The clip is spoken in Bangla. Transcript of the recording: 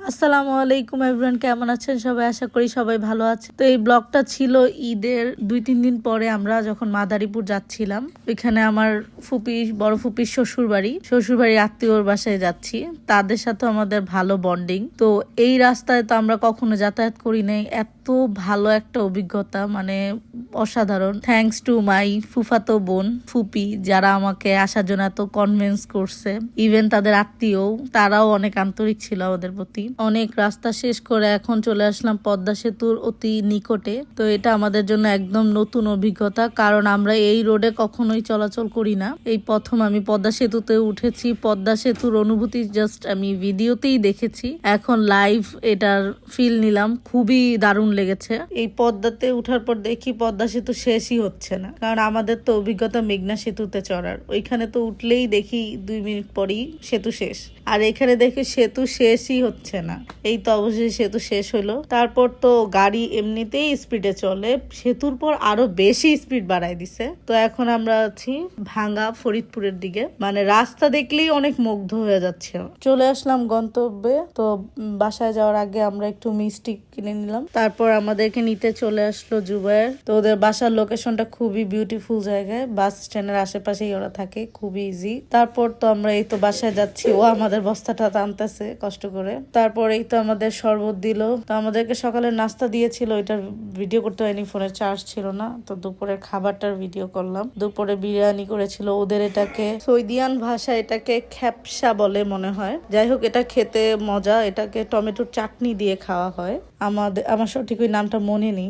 আসসালামু আলাইকুম এভরিওয়ান, কেমন আছেন সবাই? আশা করি সবাই ভালো আছে। তো এই ব্লগটা ছিল ঈদের 2-3 দিন পরে আমরা যখন মাদারীপুর যাচ্ছিলাম। ওইখানে আমার বড় ফুপির শ্বশুরবাড়ি আত্মীয়র বাসায় যাচ্ছি। তাদের সাথে আমাদের ভালো বন্ডিং। তো এই রাস্তায় তো আমরা কখনো যাতায়াত করি নাই। এত ভালো একটা অভিজ্ঞতা, মানে অসাধারণ। থ্যাঙ্কস টু মাই ফুফাতো বোন ফুপি, যারা আমাকে আসার জন্য এত কনভিন্স করছে। ইভেন তাদের আত্মীয়, তারাও অনেক আন্তরিক ছিল আমাদের প্রতি। অনেক রাস্তা শেষ করে এখন চলে আসলাম পদ্মা সেতুর অতি নিকটে। তো এটা আমাদের জন্য একদম নতুন অভিজ্ঞতা, কারণ আমরা এই রোডে কখনোই চলাচল করি না। এই প্রথম আমি পদ্মা সেতুতে উঠেছি। পদ্মা সেতুর অনুভূতি জাস্ট আমি ভিডিওতেই দেখেছি, এখন লাইভ এটার ফিল নিলাম। খুবই দারুণ লেগেছে। এই পদ্মাতে উঠার পর দেখি পদ্মা সেতু শেষই হচ্ছে না, কারণ আমাদের তো অভিজ্ঞতা মেঘনা সেতুতে চড়ার। ওইখানে তো উঠলেই দেখি 2 মিনিট পরই সেতু শেষ, আর এখানে দেখি সেতু শেষই হচ্ছে না। এই তো অবশেষে সেতু শেষ হলো। তারপর তো গাড়ি এমনিতেই স্পিডে চলে, সেতুর পর আরো বেশি স্পিড বাড়াই দিছে। তো এখন আমরা আছি ভাঙ্গা ফরিদপুরের দিকে, মানে রাস্তা দেখলেই অনেক মুগ্ধ হয়ে যাচ্ছে। চলে আসলাম গন্তব্যে। তো বাসায় যাওয়ার আগে আমরা একটু মিষ্টি কিনে নিলাম। তারপর আমাদেরকে নিতে চলে আসলো জুবায়ের। তো ওদের বাসার লোকেশনটা খুবই বিউটিফুল জায়গায়, বাস স্ট্যান্ডের আশেপাশেই ওরা থাকে, খুবই ইজি। তারপর তো আমরা এই তো বাসায় যাচ্ছি, ও আমাদের বস্তাটা টানতেছে কষ্ট করে। তারপর এই তো আমাদের শরবত দিল। তো আমাদেরকে সকালে নাস্তা দিয়েছিল, এটার ভিডিও করতে হয়নি, ফোনে চার্জ ছিল না। তো দুপুরের খাবারটার ভিডিও করলাম। দুপুরে বিরিয়ানি করেছিল। ওদের এটাকে সৌদিয়ান ভাষা এটাকে খ্যাপসা বলে মনে হয়। যাই হোক, এটা খেতে মজা। এটাকে টমেটোর চাটনি দিয়ে খাওয়া হয়। আমার সঠিক ওই নামটা মনে নেই।